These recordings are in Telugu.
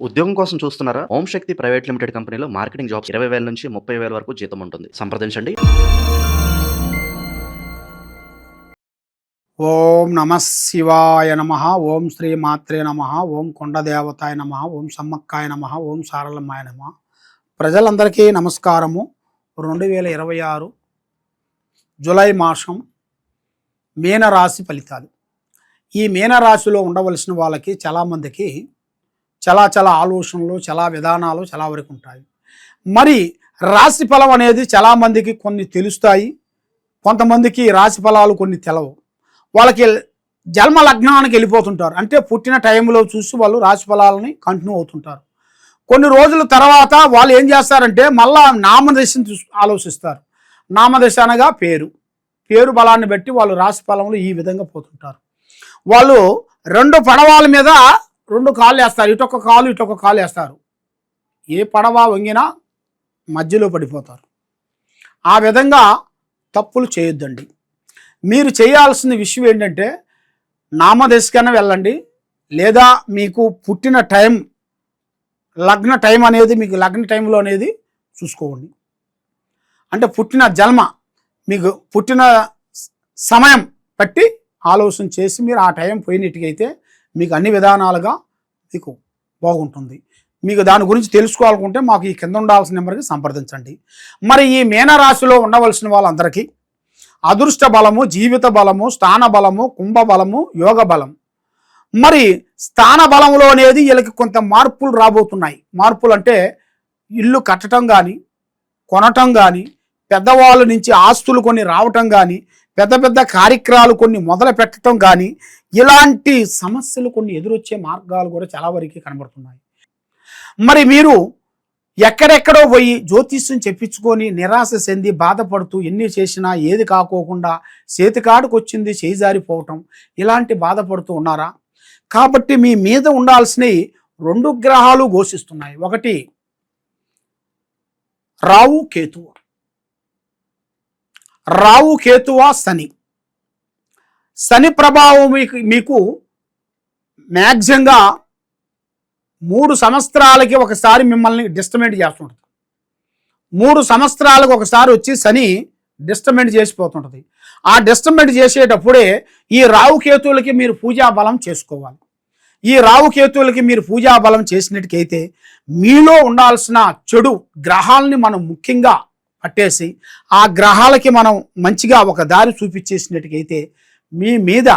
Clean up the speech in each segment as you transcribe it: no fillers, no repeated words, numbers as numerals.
ఉద్యోగం కోసం చూస్తున్నారా? ఓం శక్తి ప్రైవేట్ లిమిటెడ్ కంపెనీలో మార్కెటింగ్ జాబ్స్ 20,000 నుంచి 30,000 వరకు జీతం ఉంటుంది. సంప్రదించండి. ఓం నమ శివాయ నమ. ఓం శ్రీ మాత్రే నమ. ఓం కొండదేవతాయ నమ. ఓం సమ్మక్కాయ నమ. ఓం సారలమ్మాయ నమ. ప్రజలందరికీ నమస్కారము. 2026 జూలై మాసం మీనరాశి ఫలితాలు. ఈ మీనరాశిలో ఉండవలసిన వాళ్ళకి చాలామందికి చాలా ఆలోచనలు, చాలా విధానాలు చాలా వరకు ఉంటాయి. మరి రాశి ఫలం అనేది చాలామందికి కొన్ని తెలుస్తాయి, కొంతమందికి రాశి ఫలాలు కొన్ని తెలవు. వాళ్ళకి జన్మ లగ్నానికి వెళ్ళిపోతుంటారు, అంటే పుట్టిన టైంలో చూసి వాళ్ళు రాశి ఫలాలని కంటిన్యూ అవుతుంటారు. కొన్ని రోజుల తర్వాత వాళ్ళు ఏం చేస్తారంటే మళ్ళా నామదశని ఆలోచిస్తారు. నామదశ అనగా పేరు బలాన్ని బట్టి వాళ్ళు రాశి ఫలంలో ఈ విధంగా పోతుంటారు. వాళ్ళు రెండు పడవల మీద రెండు కాళ్ళు వేస్తారు, ఇటొక కాలు ఇటొక కాలు వేస్తారు. ఏ పడవ వంగినా మధ్యలో పడిపోతారు. ఆ విధంగా తప్పులు చేయొద్దండి. మీరు చేయాల్సిన విషయం ఏంటంటే నామదశకైనా వెళ్ళండి, లేదా మీకు పుట్టిన టైం లగ్న టైం అనేది మీకు లగ్న టైంలో అనేది చూసుకోండి. అంటే పుట్టిన జన్మ మీకు పుట్టిన సమయం బట్టి ఆలోచన చేసి మీరు ఆ టైం పోయినట్టుకైతే మీకు అన్ని విధానాలుగా మీకు బాగుంటుంది. మీకు దాని గురించి తెలుసుకోవాలనుకుంటే మాకు ఈ కింద ఉండాల్సిన నెంబర్కి సంప్రదించండి. మరి ఈ మీనరాశిలో ఉండవలసిన వాళ్ళందరికీ అదృష్ట బలము, జీవిత బలము, స్థాన బలము, కుంభ బలము, యోగ బలం. మరి స్థాన బలంలో అనేది వీళ్ళకి కొంత మార్పులు రాబోతున్నాయి. మార్పులు అంటే ఇల్లు కట్టడం కానీ, కొనటం కానీ, పెద్దవాళ్ళ నుంచి ఆస్తులు కొన్ని రావటం కానీ, పెద్ద కార్యక్రమాలు కొన్ని మొదలు పెట్టడం కానీ, ఇలాంటి సమస్యలు కొన్ని ఎదురొచ్చే మార్గాలు కూడా చాలా వరకు కనబడుతున్నాయి. మరి మీరు ఎక్కడెక్కడో పోయి జ్యోతిష్యం చెప్పించుకొని నిరాశ చెంది బాధపడుతూ ఎన్ని చేసినా ఏది కాకోకుండా చేతికాడుకు వచ్చింది చేజారిపోవటం, ఇలాంటి బాధపడుతూ ఉన్నారా? కాబట్టి మీ మీద ఉండాల్సినవి 2 గ్రహాలు ఘోషిస్తున్నాయి. ఒకటి రావు కేతువ శని. శని ప్రభావం మీకు మ్యాక్సిమంగా 3 సంవత్సరాలకి ఒకసారి మిమ్మల్ని డిస్టర్బెంట్ చేస్తుంటుంది. 3 సంవత్సరాలకు ఒకసారి వచ్చి శని డిస్టర్బెంట్ చేసిపోతుంటుంది. ఆ డిస్టర్బెంట్ చేసేటప్పుడే ఈ రావుకేతువులకి మీరు పూజా బలం చేసుకోవాలి. ఈ రావుకేతువులకి మీరు పూజా బలం చేసినట్టుకైతే మీలో ఉండాల్సిన చెడు గ్రహాలని మనం ముఖ్యంగా పట్టేసి ఆ గ్రహాలకి మనం మంచిగా ఒక దారి చూపించేసినట్టుకైతే మీ మీద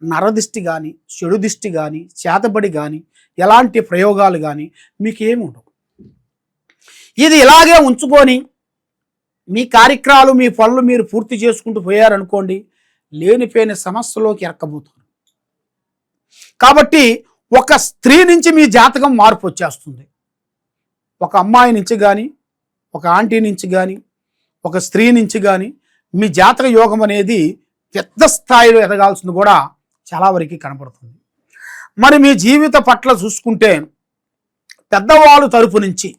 నరదిష్టి కానీ, చెడు దిష్టి కానీ, చేతబడి కానీ, ఎలాంటి ప్రయోగాలు కానీ మీకేమి ఉండవు. ఇది ఇలాగే ఉంచుకొని మీ కార్యక్రమాలు, మీ పనులు మీరు పూర్తి చేసుకుంటూ పోయారనుకోండి, లేనిపోయిన సమస్యలోకి ఎరక్కబోతారు. కాబట్టి ఒక స్త్రీ నుంచి మీ జాతకం మార్పు వచ్చేస్తుంది. ఒక అమ్మాయి నుంచి కానీ, ఒక ఆంటీ నుంచి కానీ, ఒక స్త్రీ నుంచి కానీ మీ జాతక యోగం అనేది పెద్ద స్థాయిలో ఎదగాల్సింది కూడా చాలా వరకు కనపడుతుంది. మరి మీ జీవిత పట్ల చూసుకుంటే పెద్దవాళ్ళు తరపు నుంచి,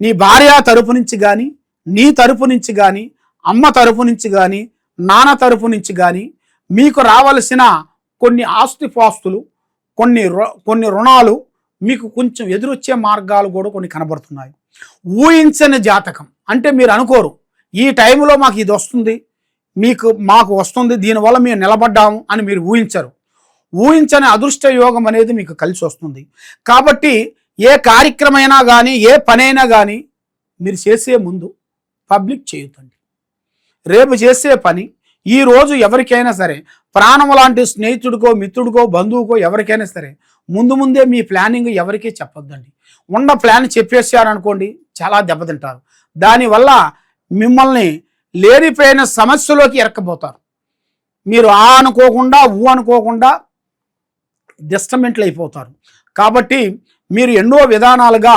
నీ భార్య తరపు నుంచి కానీ, నీ తరపు నుంచి కానీ, అమ్మ తరపు నుంచి కానీ, నాన్న తరపు నుంచి కానీ మీకు రావలసిన కొన్ని ఆస్తిపాస్తులు, కొన్ని రుణాలు మీకు కొంచెం ఎదురొచ్చే మార్గాలు కూడా కొన్ని కనబడుతున్నాయి. ఊహించని జాతకం అంటే మీరు అనుకోరు ఈ టైంలో మాకు ఇది వస్తుంది, మాకు వస్తుంది, దీనివల్ల మేము నిలబడ్డాము అని మీరు ఊహించరు. ఊహించని అదృష్ట యోగం అనేది మీకు కలిసి వస్తుంది. కాబట్టి ఏ కార్యక్రమైనా కానీ, ఏ పనైనా కానీ మీరు చేసే ముందు పబ్లిక్ చేయొద్దండి. రేపు చేసే పని ఈరోజు ఎవరికైనా సరే, ప్రాణం లాంటి స్నేహితుడికో, మిత్రుడికో, బంధువుకో ఎవరికైనా సరే ముందే మీ ప్లానింగ్ ఎవరికీ చెప్పొద్దండి. ఉన్న ప్లాన్ చెప్పేసారనుకోండి చాలా దెబ్బతింటారు. దానివల్ల మిమ్మల్ని లేనిపోయిన సమస్యలోకి ఎరక్కబోతారు. మీరు ఆ అనుకోకుండా అనుకోకుండా డిస్టర్బెంట్లు అయిపోతారు. కాబట్టి మీరు ఎన్నో విధానాలుగా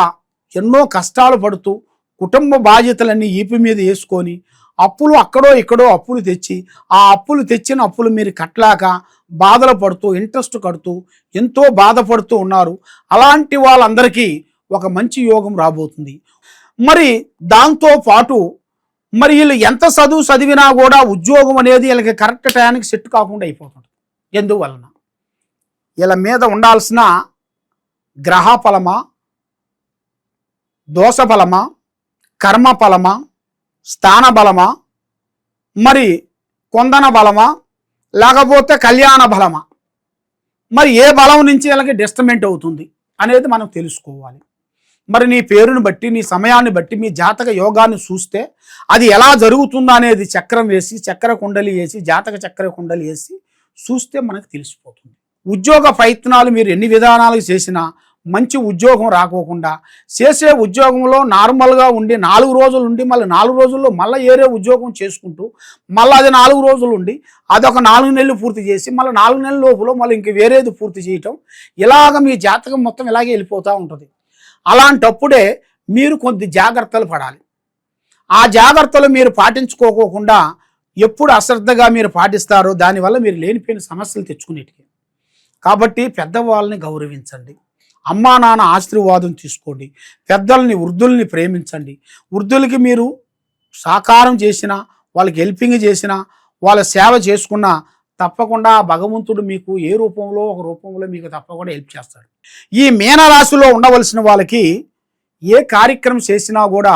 ఎన్నో కష్టాలు పడుతూ కుటుంబ బాధ్యతలన్నీ ఈపి మీద వేసుకొని అప్పులు అక్కడో ఇక్కడో అప్పులు తెచ్చి ఆ అప్పులు తెచ్చిన అప్పులు మీరు కట్టలేక బాధలు పడుతూ ఇంట్రెస్ట్ కడుతూ ఎంతో బాధపడుతూ ఉన్నారు. అలాంటి వాళ్ళందరికీ ఒక మంచి యోగం రాబోతుంది. మరి దాంతో పాటు మరి వీళ్ళు ఎంత చదివినా కూడా ఉద్యోగం అనేది వీళ్ళకి కరెక్ట్ టైంకి సెట్ కాకుండా అయిపోతుంది. ఎందువలన వీళ్ళ మీద ఉండాల్సిన గ్రహ ఫలమా, దోష బలమా, కర్మ బలమా, స్థాన బలమా, మరి కొందన బలమా, లేకపోతే కళ్యాణ బలమా, మరి ఏ బలం నుంచి వీళ్ళకి డిస్టర్బెంట్ అవుతుంది అనేది మనం తెలుసుకోవాలి. మరి నీ పేరుని బట్టి, నీ సమయాన్ని బట్టి, మీ జాతక యోగాన్ని చూస్తే అది ఎలా జరుగుతుందో అనేది చక్రం వేసి, చక్ర కుండలి వేసి, జాతక చక్ర కుండలి వేసి చూస్తే మనకు తెలిసిపోతుంది. ఉద్యోగ ప్రయత్నాలు మీరు ఎన్ని విధానాలు చేసినా మంచి ఉద్యోగం రాకోకుండా, చేసే ఉద్యోగంలో నార్మల్గా ఉండి 4 రోజులు ఉండి మళ్ళీ 4 రోజుల్లో మళ్ళీ ఏరే ఉద్యోగం చేసుకుంటూ మళ్ళీ అది 4 రోజులు ఉండి అదొక 4 నెలలు పూర్తి చేసి మళ్ళీ 4 నెలల లోపల మళ్ళీ ఇంక వేరేది పూర్తి చేయటం, ఇలాగ మీ జాతకం మొత్తం ఇలాగే వెళ్ళిపోతూ ఉంటుంది. అలాంటప్పుడే మీరు కొద్ది జాగ్రత్తలు పడాలి. ఆ జాగ్రత్తలు మీరు పాటించుకోకుండా ఎప్పుడు అశ్రద్ధగా మీరు పాటిస్తారో దానివల్ల మీరు లేనిపోయిన సమస్యలు తెచ్చుకునేటివి. కాబట్టి పెద్దవాళ్ళని గౌరవించండి, అమ్మా నాన్న ఆశీర్వాదం తీసుకోండి, పెద్దల్ని వృద్ధుల్ని ప్రేమించండి. వృద్ధులకి మీరు సహకారం చేసినా, వాళ్ళకి హెల్పింగ్ చేసినా, వాళ్ళ సేవ చేసుకున్నా తప్పకుండా ఆ భగవంతుడు మీకు ఏ రూపంలో ఒక రూపంలో మీకు తప్పకుండా హెల్ప్ చేస్తాడు. ఈ మీనరాశిలో ఉండవలసిన వాళ్ళకి ఏ కార్యక్రమం చేసినా కూడా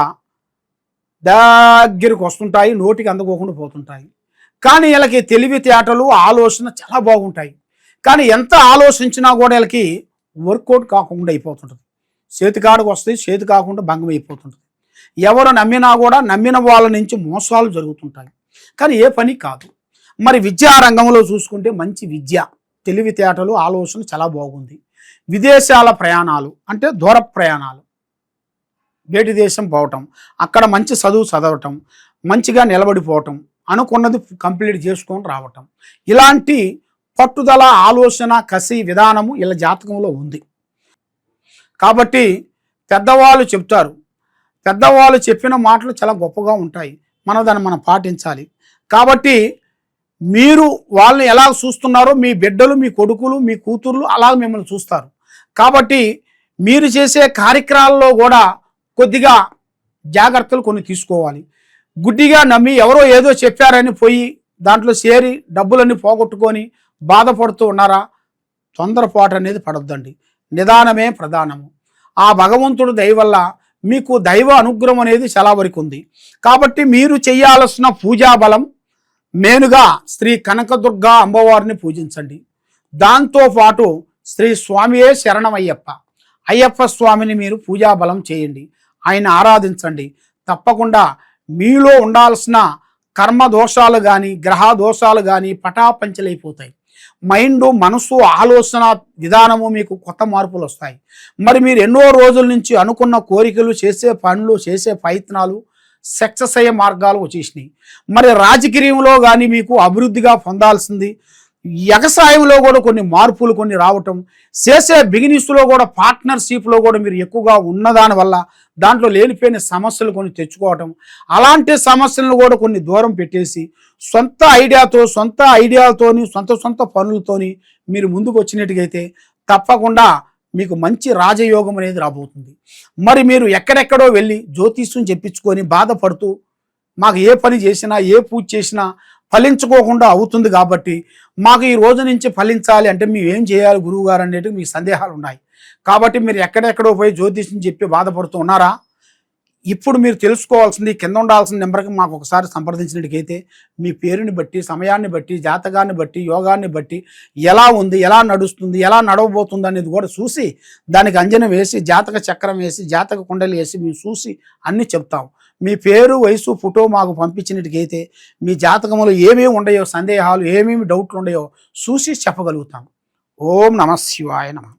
దగ్గరికి వస్తుంటాయి, నోటికి అందుకోకుండా పోతుంటాయి. కానీ వీళ్ళకి తెలివితేటలు, ఆలోచన చాలా బాగుంటాయి. కానీ ఎంత ఆలోచించినా కూడా వీళ్ళకి వర్కౌట్ కాకుండా అయిపోతుంటుంది. చేతికాడకు వస్తాయి, చేతి కాకుండా భంగం అయిపోతుంటుంది. ఎవరు నమ్మినా కూడా నమ్మిన వాళ్ళ నుంచి మోసాలు జరుగుతుంటాయి. కానీ ఏ పని కాదు. మరి విద్యా రంగంలో చూసుకుంటే మంచి విద్య, తెలివితేటలు, ఆలోచన చాలా బాగుంది. విదేశాల ప్రయాణాలు అంటే దూర ప్రయాణాలు, బయటి దేశం పోవటం, అక్కడ మంచి చదువు చదవటం, మంచిగా నిలబడిపోవటం, అనుకున్నది కంప్లీట్ చేసుకొని రావటం, ఇలాంటి పట్టుదల, ఆలోచన, కసి, విధానము ఇలా జాతకంలో ఉంది. కాబట్టి పెద్దవాళ్ళు చెప్తారు, పెద్దవాళ్ళు చెప్పిన మాటలు చాలా గొప్పగా ఉంటాయి. మనం పాటించాలి. కాబట్టి మీరు వాళ్ళని ఎలా చూస్తున్నారో మీ బిడ్డలు, మీ కొడుకులు, మీ కూతుర్లు అలా మిమ్మల్ని చూస్తారు. కాబట్టి మీరు చేసే కార్యక్రమాల్లో కూడా కొద్దిగా జాగ్రత్తలు కొన్ని తీసుకోవాలి. గుడ్డిగా నమ్మి ఎవరో ఏదో చెప్పారని పోయి దాంట్లో చేరి డబ్బులన్నీ పోగొట్టుకొని బాధపడుతూ ఉన్నారా? తొందరపాటు అనేది పడొద్దండి. నిదానమే ప్రధానము. ఆ భగవంతుడు దయ వల్ల మీకు దైవ అనుగ్రహం అనేది చాలా వరకు ఉంది. కాబట్టి మీరు చేయాల్సిన పూజా బలం మెయిన్గా శ్రీ కనకదుర్గా అమ్మవారిని పూజించండి. దాంతోపాటు శ్రీ స్వామియే శరణమయ్యప్ప, అయ్యప్ప స్వామిని మీరు పూజా బలం చేయండి, ఆయన ఆరాధించండి. తప్పకుండా మీలో ఉండాల్సిన కర్మ దోషాలు కానీ, గ్రహ దోషాలు కానీ పటాపంచలైపోతాయి. మైండ్, మనసు, ఆలోచన విధానము మీకు కొత్త మార్పులు వస్తాయి. మరి మీరు ఎన్నో రోజుల నుంచి అనుకున్న కోరికలు, చేసే పనులు, చేసే ప్రయత్నాలు సక్సెస్ అయ్యే మార్గాలు వచ్చేసినాయి. మరి రాజకీయంలో కానీ మీకు అభివృద్ధిగా పొందాల్సింది, వ్యవసాయంలో కూడా కొన్ని మార్పులు కొన్ని రావటం, చేసే బిజినెస్లో కూడా పార్ట్నర్షిప్లో కూడా మీరు ఎక్కువగా ఉన్నదాని వల్ల దాంట్లో లేనిపోయిన సమస్యలు కొన్ని తెచ్చుకోవటం, అలాంటి సమస్యలను కూడా కొన్ని దూరం పెట్టేసి సొంత ఐడియాలతోని సొంత పనులతోని మీరు ముందుకు వచ్చినట్టుగైతే తప్పకుండా మీకు మంచి రాజయోగం అనేది రాబోతుంది. మరి మీరు ఎక్కడెక్కడో వెళ్ళి జ్యోతిష్యం చెప్పించుకొని బాధపడుతూ మాకు ఏ పని చేసినా, ఏ పూజ చేసినా ఫలించుకోకుండా అవుతుంది. కాబట్టి మాకు ఈ రోజు నుంచి ఫలించాలి అంటే మేము ఏం చేయాలి గురువు గారు అనేవి మీకు సందేహాలు ఉన్నాయి. కాబట్టి మీరు ఎక్కడెక్కడో పోయి జ్యోతిష్యం చెప్పి బాధపడుతూ ఉన్నారా? ఇప్పుడు మీరు తెలుసుకోవాల్సింది, కింద ఉండాల్సిన నెంబర్కి మాకు ఒకసారి సంప్రదించినట్టుకైతే మీ పేరుని బట్టి, సమయాన్ని బట్టి, జాతకాన్ని బట్టి, యోగాన్ని బట్టి ఎలా ఉంది, ఎలా నడుస్తుంది, ఎలా నడవబోతుంది అనేది కూడా చూసి దానికి అంజనం వేసి, జాతక చక్రం వేసి, జాతక కుండలు వేసి మేము చూసి అన్నీ చెప్తాం. మీ పేరు, వయసు, ఫోటో మాకు పంపించినట్టుకైతే మీ జాతకంలో ఏమేమి ఉన్నాయో, సందేహాలు ఏమేమి డౌట్లు ఉన్నాయో చూసి చెప్పగలుగుతాం. ఓం నమః శివాయ నమః.